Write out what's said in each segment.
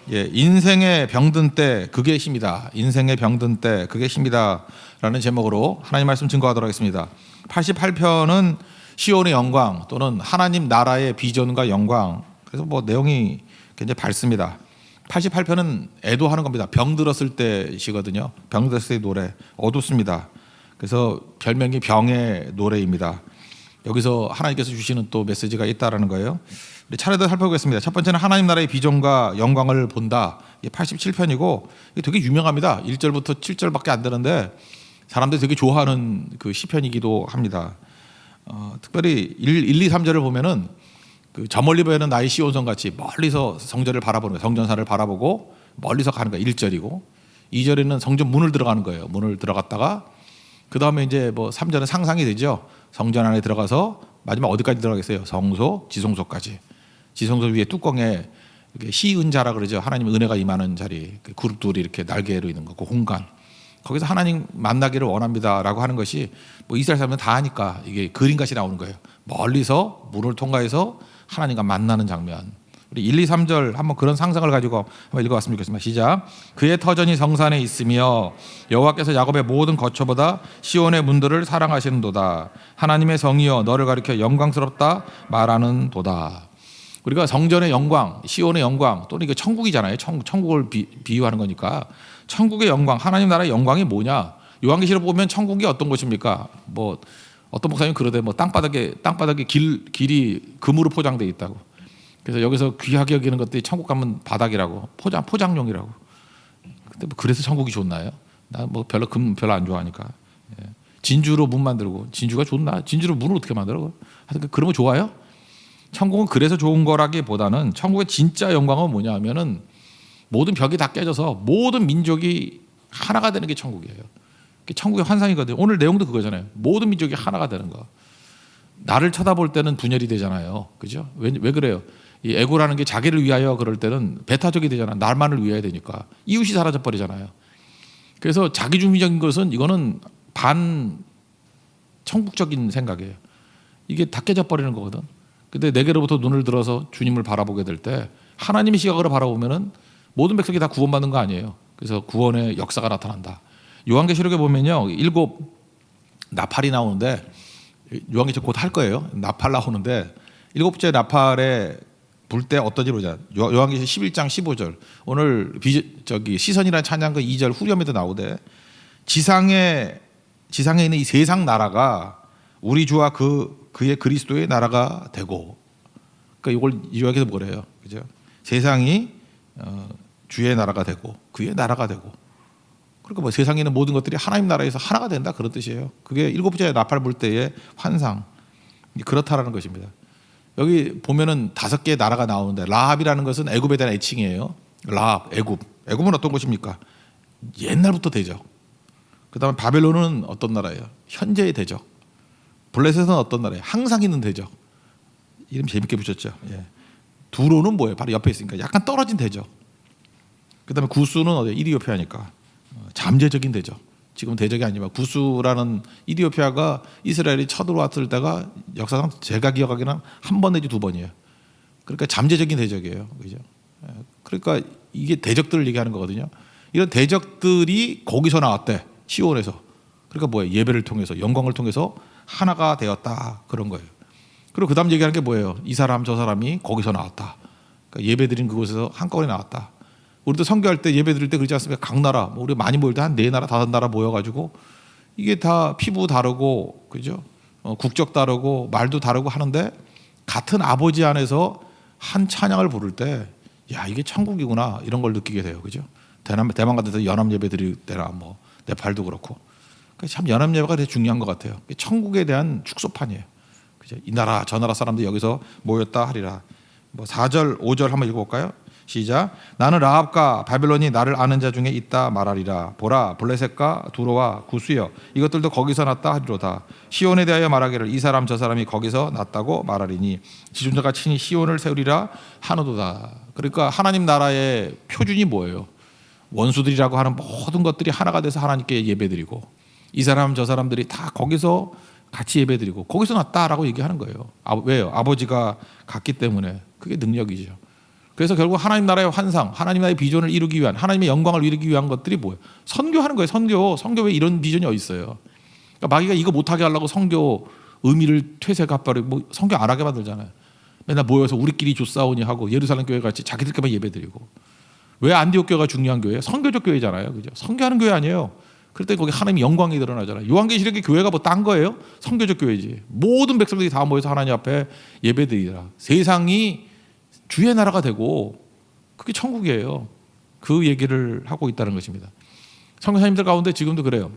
예, 인생의 병든 때 그게 힘이다. 인생의 병든 때 그게 힘이다. 라는 제목으로 하나님 말씀 증거하도록 하겠습니다. 88편은 시온의 영광 또는 하나님 나라의 비전과 영광. 그래서 뭐 내용이 굉장히 밝습니다. 88편은 애도하는 겁니다. 병 들었을 때시거든요. 병 들었을 때 노래 어둡습니다. 그래서 별명이 병의 노래입니다. 여기서 하나님께서 주시는 또 메시지가 있다라는 거예요. 우리 차례대로 살펴보겠습니다. 첫 번째는 하나님 나라의 비전과 영광을 본다. 이게 87편이고 이게 되게 유명합니다. 1절부터 7절밖에 안 되는데 사람들이 되게 좋아하는 그 시편이기도 합니다. 특별히 1, 2, 3절을 보면은 그 저 멀리 보이는 나의 시온성 같이 멀리서 성전을 바라보는 거예요. 성전사를 바라보고 멀리서 가는 거예요. 1절이고 2절에는 성전 문을 들어가는 거예요. 문을 들어갔다가 그 다음에 이제 뭐 3절은 상상이 되죠. 성전 안에 들어가서 마지막 어디까지 들어가겠어요? 성소, 지성소까지. 지성소 위에 뚜껑에 시은자라 그러죠. 하나님 은혜가 임하는 자리, 그룹들이 이렇게 날개로 있는 거, 그 공간. 거기서 하나님 만나기를 원합니다라고 하는 것이 뭐 이스라엘 사람들은 다 하니까 이게 그림같이 나오는 거예요. 멀리서 문을 통과해서 하나님과 만나는 장면. 우리 1, 2, 3절 한번 그런 상상을 가지고 한번 읽어봤으면 좋겠습니다. 시작. 그의 터전이 성산에 있으며 여호와께서 야곱의 모든 거처보다 시온의 문들을 사랑하시는도다. 하나님의 성이여 너를 가리켜 영광스럽다 말하는 도다. 우리가 성전의 영광, 시온의 영광 또는 이게 천국이잖아요. 천국을 비유하는 거니까 천국의 영광, 하나님 나라의 영광이 뭐냐? 요한계시록 보면 천국이 어떤 곳입니까? 뭐 어떤 목사님 그러대 뭐 땅바닥에 길이 금으로 포장돼 있다고. 그래서 여기서 귀하게 여기는 것들이 천국 가면 바닥이라고 포장용이라고. 근데 뭐 그래서 천국이 좋나요? 나 뭐 금 별로 안 좋아하니까. 진주로 문 만들고 진주가 좋나? 진주로 문을 어떻게 만들어? 하여튼 그런 거 좋아요? 천국은 그래서 좋은 거라기보다는 천국의 진짜 영광은 뭐냐 하면은 모든 벽이 다 깨져서 모든 민족이 하나가 되는 게 천국이에요. 천국의 환상이거든요. 오늘 내용도 그거잖아요. 모든 민족이 하나가 되는 거. 나를 쳐다볼 때는 분열이 되잖아요. 그죠? 왜 그래요? 이 에고라는 게 자기를 위하여 그럴 때는 배타적이 되잖아. 나만을 위하여 되니까. 이웃이 사라져 버리잖아요. 그래서 자기중심적인 것은 이거는 반 천국적인 생각이에요. 이게 다 깨져 버리는 거거든. 근데 내게로부터 눈을 들어서 주님을 바라보게 될 때 하나님의 시각으로 바라보면은 모든 백성이 다 구원받는 거 아니에요. 그래서 구원의 역사가 나타난다. 요한계시록에 보면요, 7 나팔이 나오는데 요한계시록 곧 할 거예요. 나팔 나오는데 7째 나팔에 불 때 어떤지 보자. 요한계시록 11장 15절. 오늘 시선이라는 찬양 그 2절 후렴에도 나오대. 지상에 있는 이 세상 나라가 우리 주와 그의 그리스도의 나라가 되고. 그러니까 이걸 요한계시록에서 뭐래요, 그죠? 세상이 주의 나라가 되고 그의 나라가 되고. 그러니까 뭐 세상에 있는 모든 것들이 하나님 나라에서 하나가 된다 그런 뜻이에요. 그게 7째 나팔 불 때의 환상. 그렇다라는 것입니다. 여기 보면은 5개의 나라가 나오는데 라합이라는 것은 애굽에 대한 애칭이에요. 라합, 애굽은 어떤 곳입니까? 옛날부터 대적. 그다음에 바벨론은 어떤 나라예요? 현재의 대적. 블레셋은 어떤 나라예요? 항상 있는 대적. 이름 재밌게 붙였죠. 예. 두로는 뭐예요? 바로 옆에 있으니까 약간 떨어진 대적. 그다음에 구스는 어디? 이디오피아니까 잠재적인 대적. 지금 대적이 아니지만 구스라는 이디오피아가 이스라엘이 쳐들어왔을 때가 역사상 제가 기억하기는 한 번 내지 2번이에요. 그러니까 잠재적인 대적이에요. 그죠? 그러니까 이게 대적들을 얘기하는 거거든요. 이런 대적들이 거기서 나왔대. 시온에서. 그러니까 뭐예요? 예배를 통해서 영광을 통해서 하나가 되었다 그런 거예요. 그리고 그다음 얘기하는 게 뭐예요? 이 사람 저 사람이 거기서 나왔다. 그러니까 예배드린 그곳에서 한꺼번에 나왔다. 우리도 선교할 때 예배 드릴 때 그러지 않습니까? 각 나라, 우리 많이 모일 때 한 4나라, 5나라 모여가지고 이게 다 피부 다르고, 그죠? 국적 다르고, 말도 다르고 하는데 같은 아버지 안에서 한 찬양을 부를 때, 야, 이게 천국이구나, 이런 걸 느끼게 돼요. 그죠? 대만 같은 데서 연합 예배 드릴 때나 뭐, 네팔도 그렇고. 참 연합 예배가 되게 중요한 것 같아요. 천국에 대한 축소판이에요. 그죠? 이 나라, 저 나라 사람들이 여기서 모였다 하리라. 뭐 4절, 5절 한번 읽어볼까요? 시작. 나는 라합과 바벨론이 나를 아는 자 중에 있다 말하리라. 보라, 블레셋과 두로와 구스여 이것들도 거기서 났다 하리로다. 시온에 대하여 말하기를 이 사람 저 사람이 거기서 났다고 말하리니 지존자가 친히 시온을 세우리라 하노도다. 그러니까 하나님 나라의 표준이 뭐예요? 원수들이라고 하는 모든 것들이 하나가 돼서 하나님께 예배드리고 이 사람 저 사람들이 다 거기서 같이 예배드리고 거기서 났다라고 얘기하는 거예요. 왜요? 아버지가 같기 때문에. 그게 능력이죠. 그래서 결국 하나님 나라의 환상, 하나님 나라의 비전을 이루기 위한, 하나님의 영광을 이루기 위한 것들이 뭐예요? 선교하는 거예요. 선교 왜 이런 비전이 어디 있어요? 그러니까 마귀가 이거 못하게 하려고 선교 의미를 퇴색해버리고 뭐 선교 안 하게 만들잖아요. 맨날 모여서 우리끼리 조싸우니 하고 예루살렘 교회 같이 자기들끼리만 예배드리고. 왜 안디옥 교회가 중요한 교회예요? 선교적 교회잖아요. 그죠? 선교하는 교회 아니에요. 그럴 때 거기 하나님의 영광이 드러나잖아요. 요한계시록의 교회가 뭐 딴 거예요? 선교적 교회지. 모든 백성들이 다 모여서 하나님 앞에 예배드리라. 세상이 주의 나라가 되고 그게 천국이에요. 그 얘기를 하고 있다는 것입니다. 선교사님들 가운데 지금도 그래요.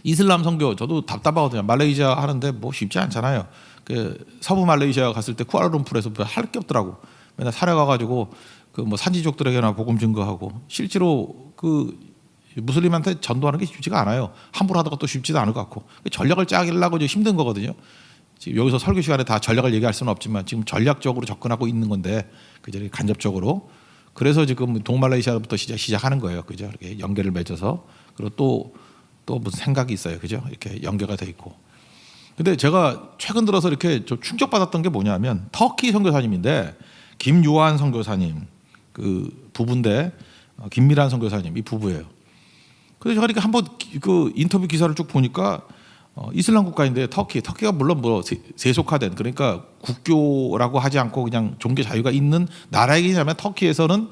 이슬람 선교 저도 답답하거든요. 말레이시아 하는데 뭐 쉽지 않잖아요. 그 서부 말레이시아 갔을 때 쿠알라룸푸르에서 뭐 할 게 없더라고. 맨날 살아가가지고 그 뭐 산지족들에게나 복음 증거하고 실제로 그 무슬림한테 전도하는 게 쉽지가 않아요. 함부로 하다가 또 쉽지도 않을 것 같고 전략을 짜기려고 힘든 거거든요. 지금 여기서 설교 시간에 다 전략을 얘기할 수는 없지만 지금 전략적으로 접근하고 있는 건데 그죠? 간접적으로. 그래서 지금 동말레이시아부터 시작하는 거예요. 그죠? 이렇게 연계를 맺어서 그리고 또 무슨 생각이 있어요. 그죠? 이렇게 연계가 돼 있고. 근데 제가 최근 들어서 이렇게 좀 충격받았던 게 뭐냐면 터키 선교사님인데 김요한 선교사님 그 부부인데 김미란 선교사님 이 부부예요. 그래서 제가 이렇게 한번 그 인터뷰 기사를 쭉 보니까 이슬람 국가인데 터키가 물론 뭐 세속화된 그러니까 국교라고 하지 않고 그냥 종교 자유가 있는 나라이냐면 터키에서는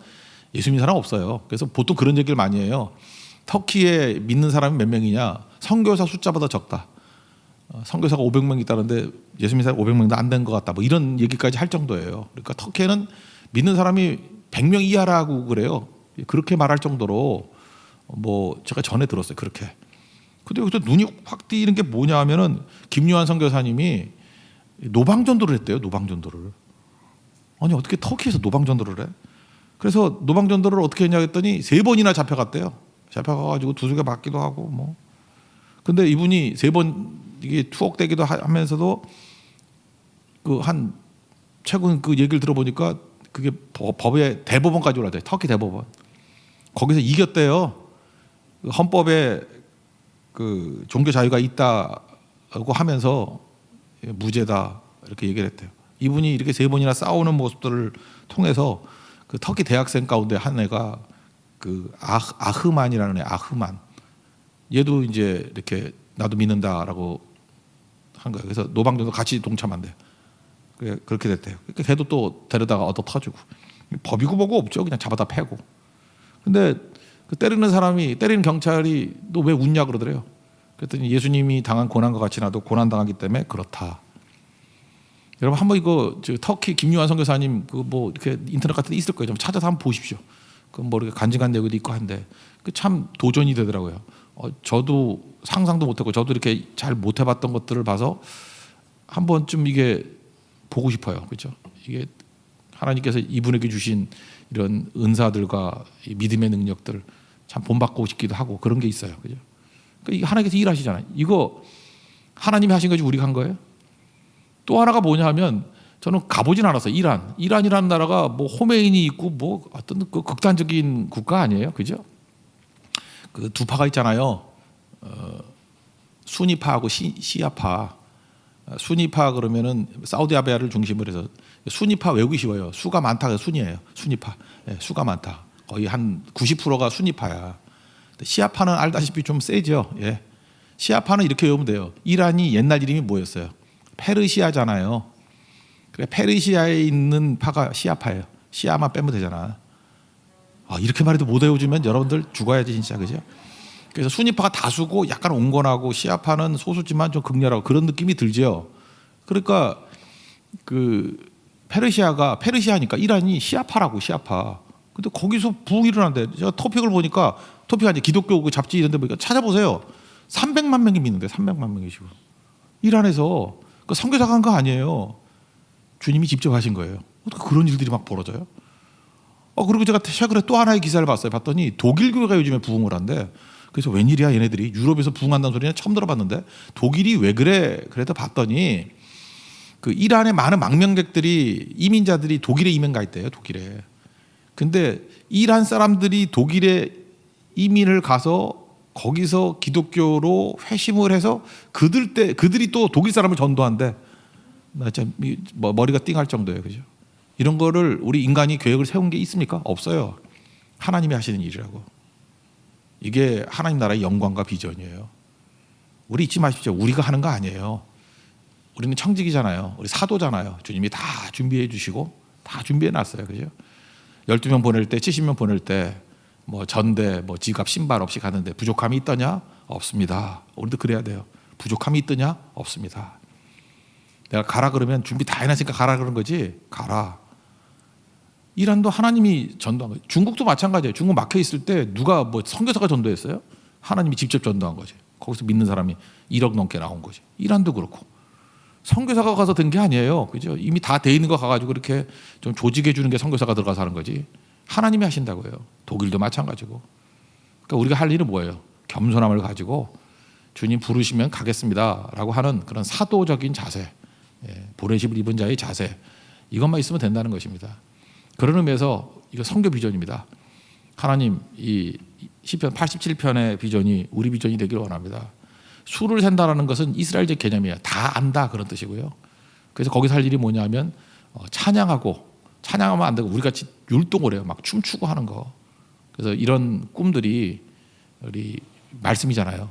예수 믿는 사람 없어요. 그래서 보통 그런 얘기를 많이 해요. 터키에 믿는 사람이 몇 명이냐? 선교사 숫자보다 적다. 선교사가 500명 있다는데 예수 믿는 사람 500명도 안 된 것 같다. 뭐 이런 얘기까지 할 정도예요. 그러니까 터키에는 믿는 사람이 100명 이하라고 그래요. 그렇게 말할 정도로 뭐 제가 전에 들었어요. 그렇게. 근데 여기서 눈이 확 띄는 게 뭐냐 하면은 김요한 선교사님이 노방전도를 했대요. 노방전도를. 아니 어떻게 터키에서 노방전도를 해? 그래서 노방전도를 어떻게 했냐 했더니 3번이나 잡혀갔대요. 잡혀가가지고 두들겨 맞기도 하고 뭐. 근데 이분이 3번 이게 투옥되기도 하면서도 그 한 최근 그 얘기를 들어보니까 그게 법의 대법원까지 올라왔대요. 터키 대법원. 거기서 이겼대요. 헌법에 그 종교 자유가 있다고 하면서 무죄다 이렇게 얘기를 했대요. 이분이 이렇게 3번이나 싸우는 모습들을 통해서 그 터키 대학생 가운데 한 애가 그 아흐만이라는 애, 아흐만. 얘도 이제 이렇게 나도 믿는다라고 한 거예요. 그래서 노방전도 같이 동참한대요. 그렇게 됐대요. 그러니까 걔도 또 데려다가 얻어 터주고. 법이고 뭐고 없죠. 그냥 잡아다 패고. 근데 그 때리는 경찰이 너 왜 웃냐 그러더래요. 그랬더니 예수님이 당한 고난과 같이 나도 고난 당하기 때문에 그렇다. 여러분 한번 이거 터키 김요한 선교사님 그 뭐 이렇게 인터넷 같은 데 있을 거예요. 좀 찾아서 한번 보십시오. 그 뭐 이렇게 간증한 내용도 있고 한데 그 참 도전이 되더라고요. 저도 상상도 못했고 저도 이렇게 잘 못해봤던 것들을 봐서 한 번쯤 이게 보고 싶어요. 그렇죠? 이게 하나님께서 이분에게 주신 이런 은사들과 믿음의 능력들 참 본받고 싶기도 하고 그런 게 있어요. 그죠? 그러니까 이게 하나님께서 일하시잖아요. 이거 하나님이 하신 거지 우리가 한 거예요? 또 하나가 뭐냐 하면 저는 가보진 않았어요. 이란이라는 나라가 뭐 호메인이 있고 뭐 어떤 그 극단적인 국가 아니에요. 그죠? 그 두 파가 있잖아요. 수니파하고 시아파. 수니파 그러면은 사우디아라비아를 중심으로 해서 수니파 외우기 쉬워요. 수가 많다가 순이에요. 수니파. 네, 수가 많다. 거의 한 90%가 수니파야. 시아파는 알다시피 좀 세죠. 예. 시아파는 이렇게 외우면 돼요. 이란이 옛날 이름이 뭐였어요? 페르시아잖아요. 그래 페르시아에 있는 파가 시아파예요. 시아만 빼면 되잖아. 이렇게 말해도 못 외워주면 여러분들 죽어야지 진짜 그죠? 그래서 수니파가 다수고 약간 온건하고 시아파는 소수지만 좀 극렬하고 그런 느낌이 들죠. 그러니까 그 페르시아니까 이란이 시아파라고 시아파. 근데 거기서 부흥이 일어난대. 제가 토픽을 보니까 토픽 아니 기독교 그 잡지 이런 데 보니까 찾아보세요. 300만 명이 믿는데 300만 명이 지금. 이란에서 그 선교사가 한 거 아니에요. 주님이 직접 하신 거예요. 어떻게 그런 일들이 막 벌어져요? 그리고 제가 최근에 또 하나의 기사를 봤어요. 봤더니 독일 교회가 요즘에 부흥을 한대. 그래서 웬일이야 얘네들이 유럽에서 부흥한다는 소리는 처음 들어봤는데 독일이 왜 그래? 그래서 봤더니 그 이란의 많은 망명객들이 이민자들이 독일에 이민 가 있대요. 독일에. 근데 이란 사람들이 독일에 이민을 가서 거기서 기독교로 회심을 해서 그들이 또 독일 사람을 전도한대. 나 진짜 머리가 띵할 정도예요. 그죠? 이런 거를 우리 인간이 계획을 세운 게 있습니까? 없어요. 하나님이 하시는 일이라고. 이게 하나님 나라의 영광과 비전이에요. 우리 잊지 마십시오. 우리가 하는 거 아니에요. 우리는 청직이잖아요. 우리 사도잖아요. 주님이 다 준비해 주시고 다 준비해 놨어요. 그죠? 12명 보낼 때, 70명 보낼 때 뭐 전대, 뭐 지갑, 신발 없이 가는데 부족함이 있더냐? 없습니다. 우리도 그래야 돼요. 부족함이 있더냐? 없습니다. 내가 가라 그러면 준비 다 해놨으니까 가라 그런 거지. 가라. 이란도 하나님이 전도한 거예요. 중국도 마찬가지예요. 중국 막혀 있을 때 누가 뭐 선교사가 전도했어요? 하나님이 직접 전도한 거지. 거기서 믿는 사람이 1억 넘게 나온 거지. 이란도 그렇고. 선교사가 가서 된 게 아니에요. 그죠? 이미 다 돼 있는 거 가가지고 이렇게 좀 조직해 주는 게 선교사가 들어가서 하는 거지. 하나님이 하신다고요. 독일도 마찬가지고. 그러니까 우리가 할 일은 뭐예요? 겸손함을 가지고 주님 부르시면 가겠습니다라고 하는 그런 사도적인 자세, 보내심을 입은 자의 자세, 이것만 있으면 된다는 것입니다. 그런 의미에서 이거 선교 비전입니다. 하나님 이 시편 87편의 비전이 우리 비전이 되기를 원합니다. 수를 센다라는 것은 이스라엘적 개념이에요. 다 안다 그런 뜻이고요. 그래서 거기서 할 일이 뭐냐면 찬양하면 안 되고 우리 같이 율동을 해요. 막 춤추고 하는 거. 그래서 이런 꿈들이 우리 말씀이잖아요.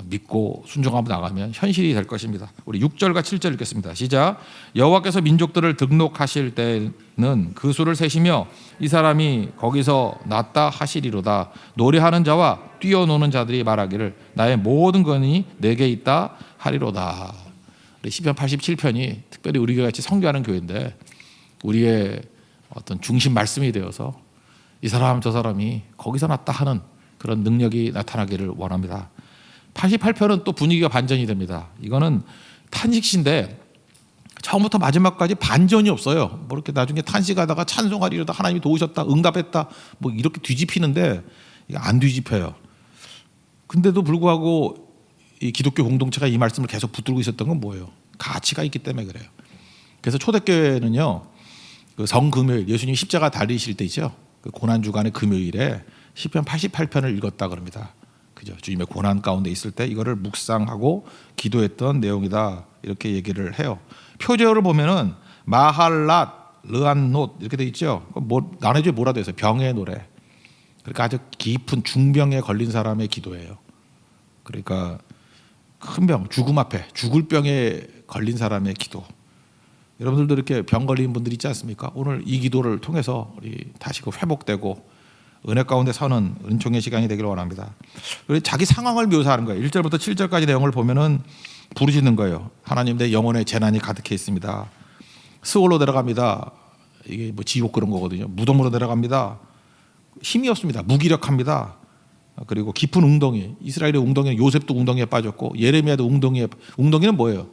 믿고 순종하고 나가면 현실이 될 것입니다. 우리 6절과 7절 읽겠습니다. 시작. 여호와께서 민족들을 등록하실 때는 그 수를 세시며 이 사람이 거기서 났다 하시리로다. 노래하는 자와 뛰어노는 자들이 말하기를 나의 모든 것이 내게 있다 하리로다. 시편 87편이 특별히 우리 같이 선교하는 교회인데 우리의 어떤 중심 말씀이 되어서 이 사람 저 사람이 거기서 났다 하는 그런 능력이 나타나기를 원합니다. 88편은 또 분위기가 반전이 됩니다. 이거는 탄식시인데 처음부터 마지막까지 반전이 없어요. 뭐 이렇게 나중에 탄식하다가 찬송하리로다 하나님이 도우셨다 응답했다 뭐 이렇게 뒤집히는데 이게 안 뒤집혀요. 근데도 불구하고 이 기독교 공동체가 이 말씀을 계속 붙들고 있었던 건 뭐예요? 가치가 있기 때문에 그래요. 그래서 초대교회는요, 그 성금요일 예수님 십자가 달리실 때 있죠. 그 고난 주간의 금요일에 시편 88편을 읽었다 그럽니다. 그죠? 주님의 고난 가운데 있을 때 이거를 묵상하고 기도했던 내용이다 이렇게 얘기를 해요. 표제어를 보면은 마할랏, 르안노 이렇게 돼 있죠. 뭐 나눠주에 뭐라 돼 있어요? 병의 노래. 그러니까 아주 깊은 중병에 걸린 사람의 기도예요. 그러니까 큰 병, 죽음 앞에 죽을 병에 걸린 사람의 기도. 여러분들도 이렇게 병 걸린 분들 있지 않습니까? 오늘 이 기도를 통해서 우리 다시 그 회복되고 은혜 가운데 서는 은총의 시간이 되기를 원합니다. 자기 상황을 묘사하는 거예요. 1절부터 7절까지 내용을 보면은 부르시는 거예요. 하나님 내 영혼에 재난이 가득해 있습니다. 스올로 내려갑니다. 이게 뭐 지옥 그런 거거든요. 무덤으로 내려갑니다. 힘이 없습니다. 무기력합니다. 그리고 깊은 웅덩이, 이스라엘의 웅덩이는 요셉도 웅덩이에 빠졌고 예레미야도 웅덩이는 뭐예요?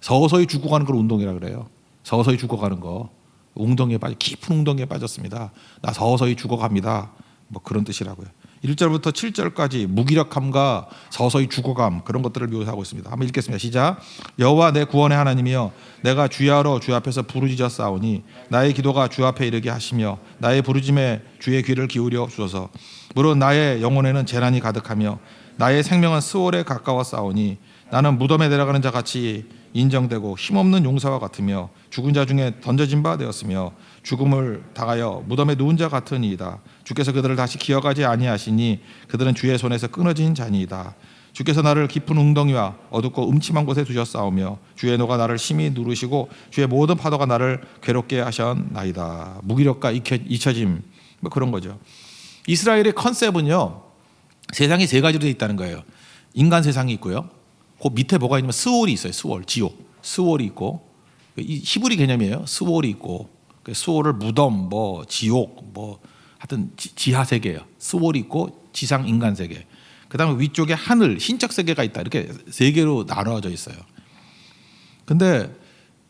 서서히 죽어가는 걸 웅덩이라 그래요. 서서히 죽어가는 거. 웅덩이에 빠져 깊은 웅덩이에 빠졌습니다. 나 서서히 죽어갑니다. 뭐 그런 뜻이라고요. 1절부터 7절까지 무기력함과 서서히 죽어감 그런 것들을 묘사하고 있습니다. 한번 읽겠습니다. 시작. 여호와 내 구원의 하나님이여 내가 주야로 주 앞에서 부르짖어 싸우니 나의 기도가 주 앞에 이르게 하시며 나의 부르짐에 주의 귀를 기울여 주소서. 물론 나의 영혼에는 재난이 가득하며 나의 생명은 스올에 가까워 싸우니 나는 무덤에 내려가는 자 같이 인정되고 힘없는 용사와 같으며 죽은 자 중에 던져진 바 되었으며 죽음을 당하여 무덤에 누운 자 같으니이다. 주께서 그들을 다시 기억하지 아니하시니 그들은 주의 손에서 끊어진 자니이다. 주께서 나를 깊은 웅덩이와 어둡고 음침한 곳에 두셨사오며 주의 노가 나를 심히 누르시고 주의 모든 파도가 나를 괴롭게 하셨나이다. 무기력과 잊혀짐 뭐 그런 거죠. 이스라엘의 컨셉은요 세상이 세 가지로 되어 있다는 거예요. 인간 세상이 있고요. 그 밑에 뭐가 있냐면 스월이 있어요. 스월, 지옥. 스월이 있고 이 히브리 개념이에요. 스월이 있고 스월을 무덤, 뭐 지옥, 뭐 하여튼 지하 세계예요. 스월이 있고 지상 인간 세계. 그다음에 위쪽에 하늘, 신적 세계가 있다. 이렇게 세 개로 나눠져 있어요. 근데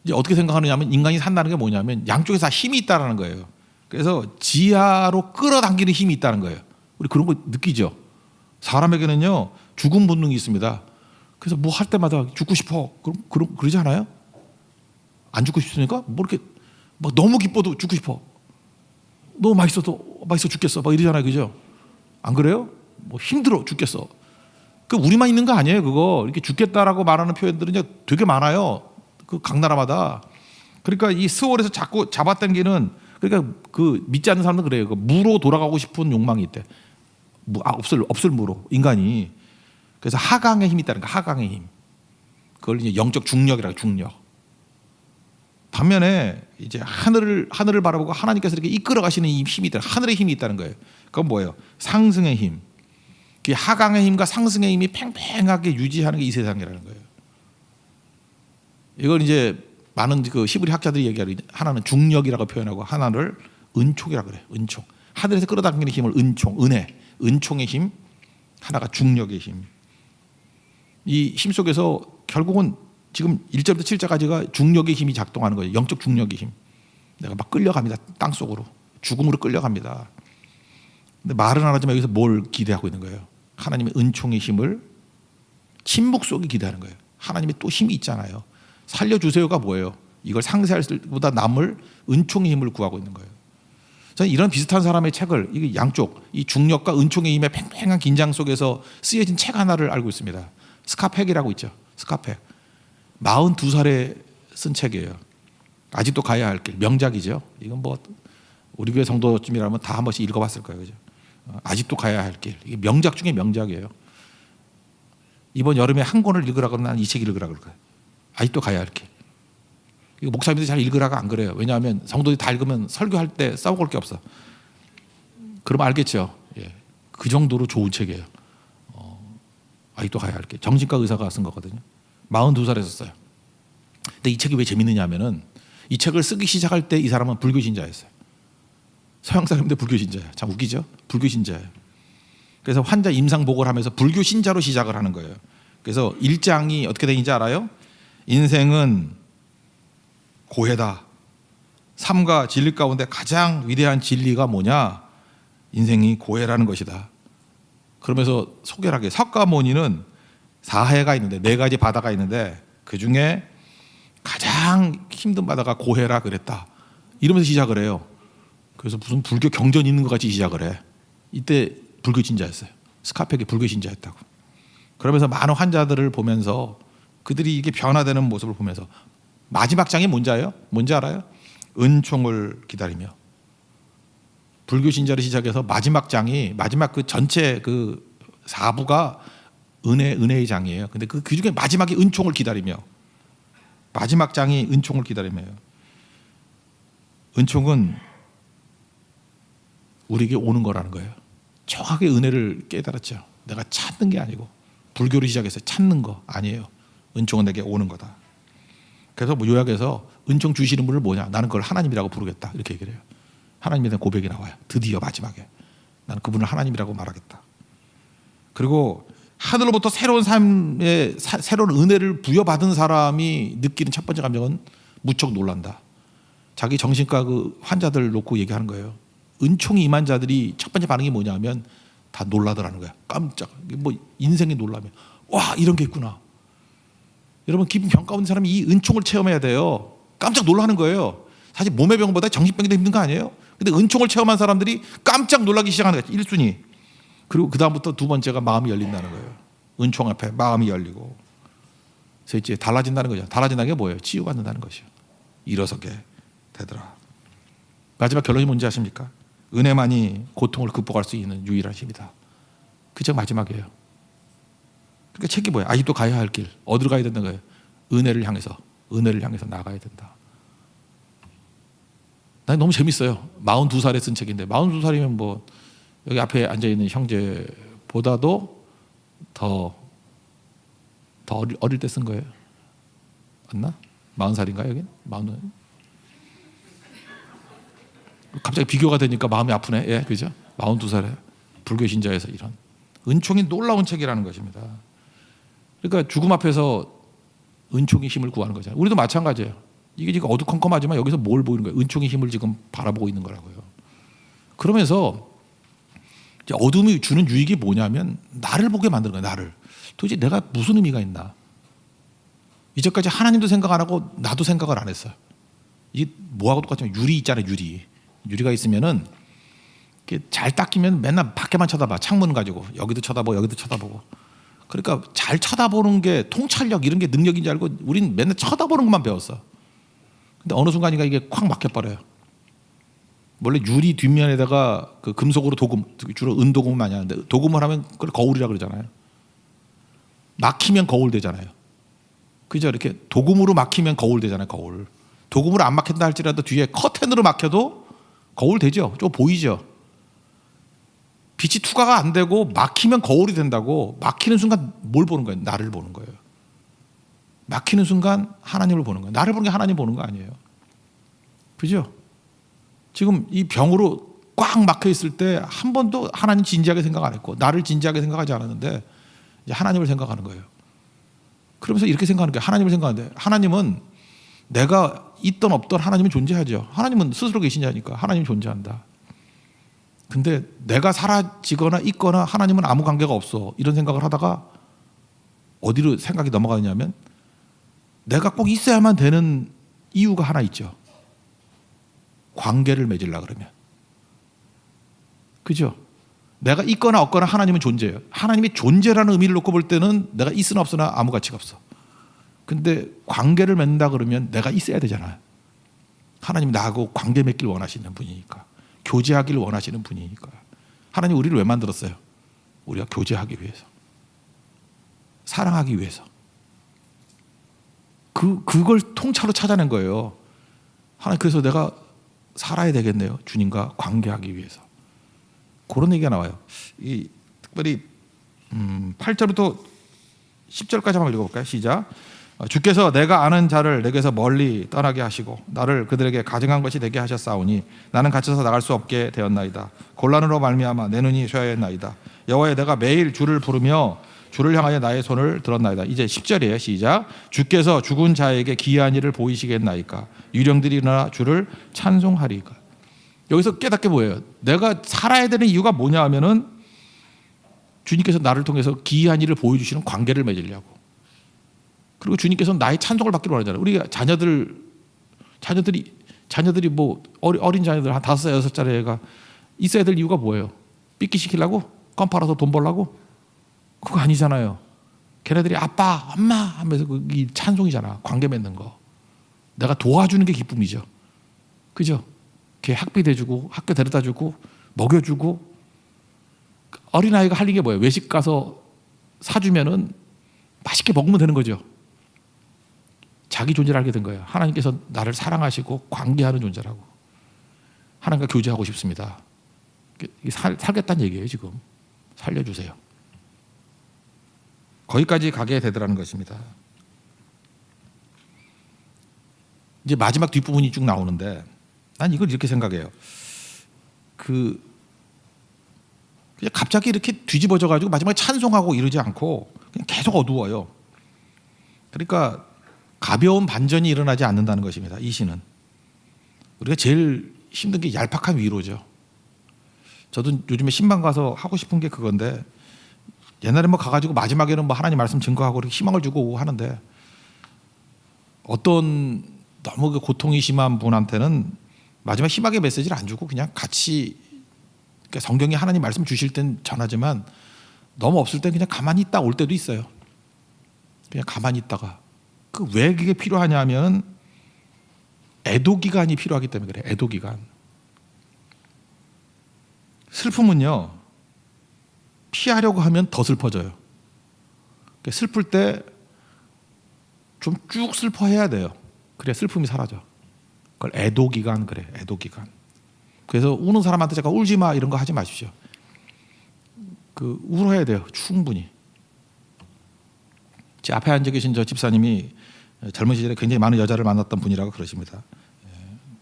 이제 어떻게 생각하느냐면 인간이 산다는 게 뭐냐면 양쪽에 다 힘이 있다라는 거예요. 그래서 지하로 끌어당기는 힘이 있다는 거예요. 우리 그런 거 느끼죠. 사람에게는요 죽음 본능이 있습니다. 그래서 뭐 할 때마다 죽고 싶어. 그러지 않아요? 안 죽고 싶으니까 뭐 이렇게 막 너무 기뻐도 죽고 싶어. 너무 맛있어도 맛있어 죽겠어. 막 이러잖아요, 그죠? 안 그래요? 뭐 힘들어 죽겠어. 그 우리만 있는 거 아니에요, 그거. 이렇게 죽겠다라고 말하는 표현들은 되게 많아요. 그 각 나라마다. 그러니까 이 스월에서 자꾸 잡아당기는, 그러니까 그 믿지 않는 사람들은 그래요. 그 무로 돌아가고 싶은 욕망이 있대. 없을 무로 인간이. 그래서 하강의 힘이 있다는 거. 하강의 힘. 그걸 이제 영적 중력이라고. 중력. 반면에 이제 하늘을 바라보고 하나님께서 이렇게 이끌어 가시는 이 힘이 있다. 하늘의 힘이 있다는 거예요. 그건 뭐예요? 상승의 힘. 그 하강의 힘과 상승의 힘이 팽팽하게 유지하는 게 이 세상이라는 거예요. 이걸 이제 많은 그 히브리 학자들이 얘기하는, 하나는 중력이라고 표현하고 하나를 은총이라고 그래요. 은총. 하늘에서 끌어당기는 힘을 은총, 은혜, 은총의 힘, 하나가 중력의 힘. 이 힘 속에서 결국은 지금 1절부터 7절까지가 중력의 힘이 작동하는 거예요. 영적 중력의 힘. 내가 막 끌려갑니다. 땅 속으로. 죽음으로 끌려갑니다. 근데 말은 안 하지만 여기서 뭘 기대하고 있는 거예요? 하나님의 은총의 힘을 침묵 속에 기대하는 거예요. 하나님의 또 힘이 있잖아요. 살려주세요가 뭐예요? 이걸 상세할 때보다 남을 은총의 힘을 구하고 있는 거예요. 저는 이런 비슷한 사람의 책을, 이게 양쪽, 이 중력과 은총의 힘의 팽팽한 긴장 속에서 쓰여진 책 하나를 알고 있습니다. 스카펙이라고 있죠. 스카펙. 42살에 쓴 책이에요. 아직도 가야 할 길. 명작이죠. 이건 뭐 우리 교회 성도쯤이라면 다 한 번씩 읽어봤을 거예요. 그죠? 아직도 가야 할 길. 이게 명작 중에 명작이에요. 이번 여름에 한 권을 읽으라고 하면 난 이 책 읽으라고 그럴 거예요. 아직도 가야 할 길. 이거 목사님들이 잘 읽으라고 안 그래요. 왜냐하면 성도들이 다 읽으면 설교할 때 싸워볼 게 없어. 그러면 알겠죠. 예. 그 정도로 좋은 책이에요. 아직도 가야 할 길. 정신과 의사가 쓴 거거든요. 42살에 썼어요. 근데 이 책이 왜 재밌느냐 하면은 이 책을 쓰기 시작할 때 이 사람은 불교신자였어요. 서양 사람인데 불교신자예요. 참 웃기죠? 불교신자예요. 그래서 환자 임상 보고를 하면서 불교신자로 시작을 하는 거예요. 그래서 1장이 어떻게 되는지 알아요? 인생은 고해다. 삶과 진리 가운데 가장 위대한 진리가 뭐냐? 인생이 고해라는 것이다. 그러면서 소개를 하게, 석가모니는 4해가 있는데, 4가지 바다가 있는데 그 중에 가장 힘든 바다가 고해라 그랬다. 이러면서 시작을 해요. 그래서 무슨 불교 경전 있는 것 같이 시작을 해. 이때 불교신자였어요. 스카펙이 불교신자였다고. 그러면서 많은 환자들을 보면서 그들이 이게 변화되는 모습을 보면서 마지막 장이 뭔지 알아요? 은총을 기다리며. 불교신자를 시작해서 마지막 장이, 마지막 그 전체 그 4부가 은혜의 장이에요. 근데 그 중에 마지막이 은총을 기다리며. 마지막 장이 은총을 기다리며요. 은총은 우리에게 오는 거라는 거예요. 정확하게 은혜를 깨달았죠. 내가 찾는 게 아니고, 불교를 시작해서 찾는 거 아니에요. 은총은 내게 오는 거다. 그래서 뭐 요약해서 은총 주시는 분을 뭐냐? 나는 그걸 하나님이라고 부르겠다. 이렇게 얘기를 해요. 하나님에 대한 고백이 나와요. 드디어 마지막에. 나는 그분을 하나님이라고 말하겠다. 그리고 하늘로부터 새로운 삶의 새로운 은혜를 부여받은 사람이 느끼는 첫 번째 감정은 무척 놀란다. 자기 정신과 그 환자들 놓고 얘기하는 거예요. 은총이 임한 자들이 첫 번째 반응이 뭐냐면 다 놀라더라는 거야. 깜짝. 뭐 인생의 놀라면, 와, 이런 게 있구나. 여러분, 기분 병 가운데 사람이 이 은총을 체험해야 돼요. 깜짝 놀라는 거예요. 사실 몸의 병보다 정신병이 더 힘든 거 아니에요? 근데 은총을 체험한 사람들이 깜짝 놀라기 시작하는 거예요. 1순위. 그리고 그 다음부터 두 번째가 마음이 열린다는 거예요. 은총 앞에 마음이 열리고. 셋째, 달라진다는 거죠. 달라진다는 게 뭐예요? 치유받는다는 것이요. 일어서게 되더라. 마지막 결론이 뭔지 아십니까? 은혜만이 고통을 극복할 수 있는 유일한 힘이다. 그 책 마지막이에요. 그러니까 책이 뭐야? 아직도 가야 할 길. 어디로 가야 된다는 거예요? 은혜를 향해서 나가야 된다. 난 너무 재밌어요. 42살에 쓴 책인데, 42살이면 뭐 여기 앞에 앉아있는 형제보다도 더 어릴 때 쓴 거예요. 맞나? 40살인가 여긴? 40. 갑자기 비교가 되니까 마음이 아프네. 예, 그죠? 42살에 불교신자에서 이런 은총이 놀라운 책이라는 것입니다. 그러니까 죽음 앞에서 은총의 힘을 구하는 거잖아요. 우리도 마찬가지예요. 이게 지금 어두컴컴하지만 여기서 뭘 보이는 거예요? 은총의 힘을 지금 바라보고 있는 거라고요. 그러면서 이제 어둠이 주는 유익이 뭐냐면 나를 보게 만드는 거예요. 나를. 도대체 내가 무슨 의미가 있나? 이제까지 하나님도 생각 안 하고 나도 생각을 안 했어요. 이게 뭐하고 똑같냐면 유리 있잖아요. 유리가 있으면은 잘 닦이면 맨날 밖에만 쳐다봐. 창문 가지고 여기도 쳐다보고 여기도 쳐다보고. 그러니까 잘 쳐다보는 게 통찰력 이런 게 능력인 줄 알고 우린 맨날 쳐다보는 것만 배웠어. 근데 어느 순간인가 이게 콱 막혀버려요. 원래 유리 뒷면에다가 그 금속으로 도금, 주로 은도금을 많이 하는데 도금을 하면 그걸 거울이라 그러잖아요. 막히면 거울 되잖아요. 그죠? 이렇게 도금으로 막히면 거울 되잖아요. 거울. 도금으로 안 막힌다 할지라도 뒤에 커튼으로 막혀도 거울 되죠. 좀 보이죠. 빛이 투과가 안 되고 막히면 거울이 된다고. 막히는 순간 뭘 보는 거예요? 나를 보는 거예요. 막히는 순간 하나님을 보는 거예요. 나를 보는 게 하나님 보는 거 아니에요. 그죠? 지금 이 병으로 꽉 막혀 있을 때 한 번도 하나님 진지하게 생각 안 했고 나를 진지하게 생각하지 않았는데 이제 하나님을 생각하는 거예요. 그러면서 이렇게 생각하는 거예요. 하나님을 생각하는데 하나님은 내가 있던 없던 하나님은 존재하죠. 하나님은 스스로 계신 자니까 하나님이 존재한다. 근데 내가 사라지거나 있거나 하나님은 아무 관계가 없어. 이런 생각을 하다가 어디로 생각이 넘어가냐면 내가 꼭 있어야만 되는 이유가 하나 있죠. 관계를 맺으려고 그러면. 그죠? 내가 있거나 없거나 하나님은 존재해요. 하나님이 존재라는 의미를 놓고 볼 때는 내가 있으나 없으나 아무 가치가 없어. 근데 관계를 맺는다 그러면 내가 있어야 되잖아요. 하나님이 나하고 관계 맺길 원하시는 분이니까. 교제하기를 원하시는 분이니까. 하나님 우리를 왜 만들었어요? 우리가 교제하기 위해서. 사랑하기 위해서. 그걸 통째로 찾아낸 거예요. 하나님 그래서 내가 살아야 되겠네요. 주님과 관계하기 위해서. 그런 얘기가 나와요. 특별히 8절부터 10절까지 한번 읽어볼까요? 시작. 주께서 내가 아는 자를 내게서 멀리 떠나게 하시고 나를 그들에게 가증한 것이 되게 하셨사오니 나는 갇혀서 나갈 수 없게 되었나이다. 곤란으로 말미암아 내 눈이 쇠하였나이다. 여호와여 내가 매일 주를 부르며 주를 향하여 나의 손을 들었나이다. 이제 10절이에요. 시작. 주께서 죽은 자에게 기이한 일을 보이시겠나이까. 유령들이 일어나 주를 찬송하리까. 여기서 깨닫게 뭐예요? 내가 살아야 되는 이유가 뭐냐 하면은 주님께서 나를 통해서 기이한 일을 보여주시는 관계를 맺으려고. 그리고 주님께서 나의 찬송을 받기를 원하잖아요. 우리 자녀들이 뭐 어린 자녀들 한 5살 6살짜리 애가 있어야 될 이유가 뭐예요? 삐끼 시키려고? 껌 팔아서 돈 벌라고? 그거 아니잖아요. 걔네들이 아빠, 엄마 하면서 이 찬송이잖아. 관계 맺는 거. 내가 도와주는 게 기쁨이죠. 그죠? 걔 학비 대주고 학교 데려다주고 먹여주고. 어린아이가 할 일이 뭐예요? 외식 가서 사주면은 맛있게 먹으면 되는 거죠. 자기 존재를 알게 된 거예요. 하나님께서 나를 사랑하시고 관계하는 존재라고. 하나님과 교제하고 싶습니다. 살겠다는 얘기예요. 지금 살려주세요. 거기까지 가게 되더라는 것입니다. 이제 마지막 뒷부분이 쭉 나오는데 난 이걸 이렇게 생각해요. 그냥 갑자기 이렇게 뒤집어져 가지고 마지막에 찬송하고 이러지 않고 그냥 계속 어두워요. 그러니까 가벼운 반전이 일어나지 않는다는 것입니다. 이 시는. 우리가 제일 힘든 게 얄팍한 위로죠. 저도 요즘에 신방 가서 하고 싶은 게 그건데 옛날에 뭐 가가지고 마지막에는 뭐 하나님 말씀 증거하고 이렇게 희망을 주고 하는데 어떤 너무 그 고통이 심한 분한테는 마지막 희망의 메시지를 안 주고 그냥 같이 그러니까 성경이 하나님 말씀 주실 땐 전하지만 너무 없을 땐 그냥 가만히 있다 올 때도 있어요. 그냥 가만히 있다가 왜 그게 필요하냐면 애도 기간이 필요하기 때문에 그래. 애도 기간. 슬픔은요 피하려고 하면 더 슬퍼져요. 슬플 때 좀 쭉 슬퍼해야 돼요. 그래야 슬픔이 사라져. 그걸 애도 기간 그래. 애도 기간. 그래서 우는 사람한테 제가 울지 마 이런 거 하지 마십시오. 울어야 돼요. 충분히. 제 앞에 앉아 계신 저 집사님이 젊은 시절에 굉장히 많은 여자를 만났던 분이라고 그러십니다.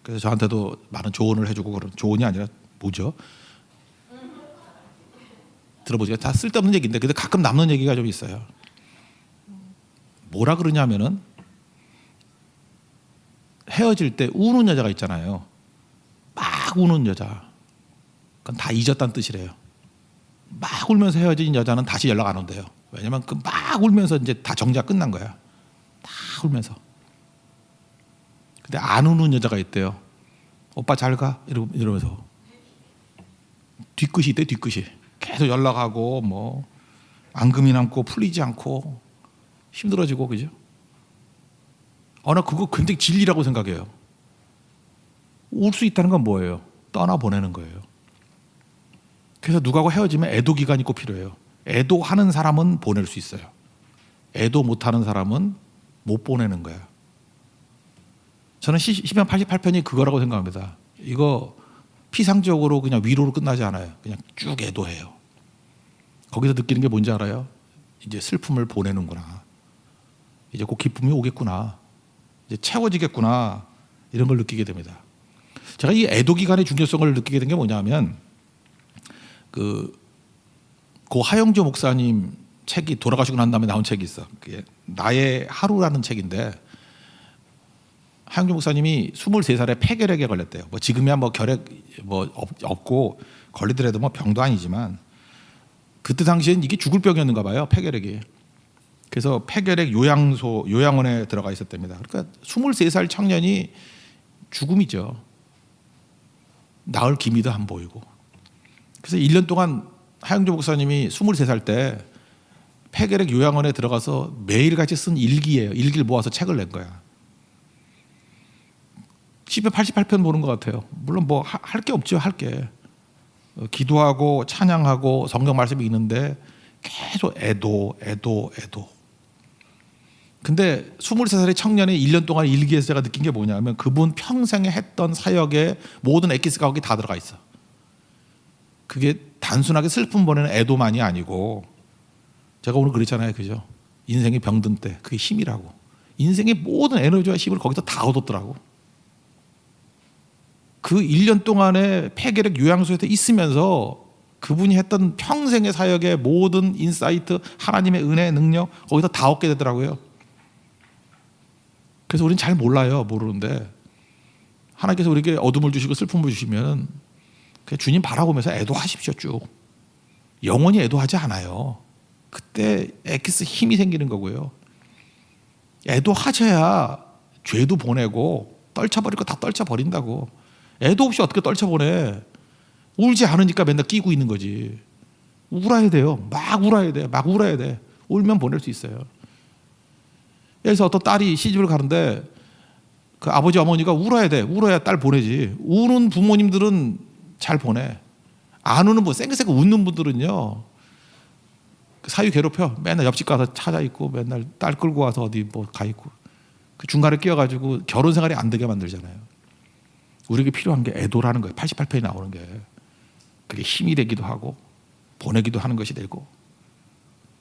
그래서 저한테도 많은 조언을 해주고 그런 조언이 아니라 뭐죠? 들어보세요. 다 쓸데없는 얘기인데 근데 가끔 남는 얘기가 좀 있어요. 뭐라 그러냐면은 헤어질 때 우는 여자가 있잖아요. 막 우는 여자. 그건 다 잊었다는 뜻이래요. 막 울면서 헤어진 여자는 다시 연락 안 온대요. 왜냐면 막 울면서 이제 다 정지가 끝난 거야. 다 울면서. 근데 안 우는 여자가 있대요. 오빠 잘 가? 이러면서. 뒤끝이 있대, 뒤끝이. 계속 연락하고, 뭐, 앙금이 남고, 풀리지 않고, 힘들어지고, 그죠? 나 그거 굉장히 진리라고 생각해요. 울 수 있다는 건 뭐예요? 떠나보내는 거예요. 그래서 누구하고 헤어지면 애도 기간이 꼭 필요해요. 애도하는 사람은 보낼 수 있어요. 애도 못하는 사람은 못 보내는 거예요. 저는 시편 88편이 그거라고 생각합니다. 이거 피상적으로 그냥 위로로 끝나지 않아요. 그냥 쭉 애도해요. 거기서 느끼는 게 뭔지 알아요? 이제 슬픔을 보내는구나. 이제 곧 기쁨이 오겠구나. 이제 채워지겠구나. 이런 걸 느끼게 됩니다. 제가 이 애도 기간의 중요성을 느끼게 된 게 뭐냐면 고 하영조 목사님 책이 돌아가시고 난 다음에 나온 책이 있어. 그게 나의 하루라는 책인데 하영조 목사님이 23살에 폐결핵에 걸렸대요. 뭐 지금이야 뭐 결핵 뭐 없고 걸리더라도 뭐 병도 아니지만 그때 당시엔 이게 죽을 병이었는가 봐요. 폐결핵이. 그래서 폐결핵 요양원에 들어가 있었답니다. 그러니까 23살 청년이 죽음이죠. 나을 기미도 안 보이고. 그래서 1년 동안 하영조 목사님이 23살 때 폐결핵 요양원에 들어가서 매일같이 쓴 일기예요. 일기를 모아서 책을 낸 거야. 시편 88편 보는 것 같아요. 물론 뭐 할 게 없죠. 할 게. 기도하고 찬양하고 성경 말씀이 있는데 계속 애도. 근데 23살의 청년의 1년 동안 일기에서 제가 느낀 게 뭐냐면 그분 평생에 했던 사역의 모든 엑기스가 거기 다 들어가 있어. 그게 단순하게 슬픔 보내는 애도만이 아니고 제가 오늘 그랬잖아요. 그죠? 인생의 병든 때 그게 힘이라고. 인생의 모든 에너지와 힘을 거기서 다 얻었더라고. 그 1년 동안의 폐결핵 요양소에 있으면서 그분이 했던 평생의 사역의 모든 인사이트, 하나님의 은혜, 능력 거기서 다 얻게 되더라고요. 그래서 우리는 잘 몰라요. 모르는데 하나님께서 우리에게 어둠을 주시고 슬픔을 주시면 그냥 주님 바라보면서 애도하십시오. 쭉. 영원히 애도하지 않아요. 그때 엑기스 힘이 생기는 거고요. 애도하셔야 죄도 보내고 떨쳐버릴 거 다 떨쳐버린다고. 애도 없이 어떻게 떨쳐보내. 울지 않으니까 맨날 끼고 있는 거지. 울어야 돼요. 막 울어야 돼. 막 울어야 돼. 울면 보낼 수 있어요. 그래서 어떤 딸이 시집을 가는데 그 아버지 어머니가 울어야 돼. 울어야 딸 보내지. 우는 부모님들은 잘 보내. 안 우는 분, 쌩쌩 웃는 분들은요 사위 괴롭혀. 맨날 옆집 가서 찾아 있고 맨날 딸 끌고 와서 어디 뭐 가 있고 그 중간에 끼어가지고 결혼 생활이 안 되게 만들잖아요. 우리에게 필요한 게 애도라는 거예요. 88편이 나오는 게. 그게 힘이 되기도 하고 보내기도 하는 것이 되고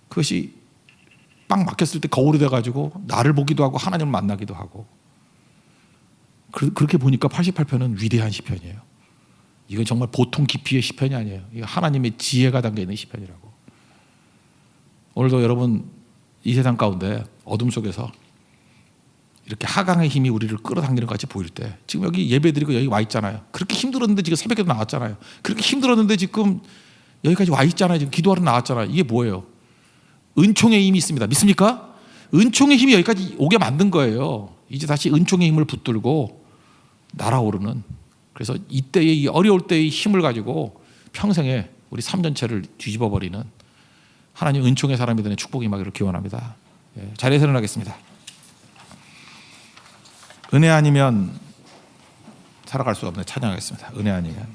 그것이 빵 막혔을 때 거울이 돼가지고 나를 보기도 하고 하나님을 만나기도 하고 그렇게 보니까 88편은 위대한 시편이에요. 이건 정말 보통 깊이의 시편이 아니에요. 이거 하나님의 지혜가 담겨있는 시편이라고. 오늘도 여러분 이 세상 가운데 어둠 속에서 이렇게 하강의 힘이 우리를 끌어당기는 것 같이 보일 때 지금 여기 예배드리고 여기 와 있잖아요. 그렇게 힘들었는데 지금 새벽에도 나왔잖아요. 그렇게 힘들었는데 지금 여기까지 와 있잖아요. 지금 기도하러 나왔잖아요. 이게 뭐예요? 은총의 힘이 있습니다. 믿습니까? 은총의 힘이 여기까지 오게 만든 거예요. 이제 다시 은총의 힘을 붙들고 날아오르는. 그래서 이때의 이 어려울 때의 힘을 가지고 평생에 우리 3전체를 뒤집어 버리는 하나님 은총의 사람이 되는 축복이 임하기를 기원합니다. 자리에서 일어나겠습니다. 은혜 아니면 살아갈 수 없는 찬양하겠습니다. 은혜 아니면.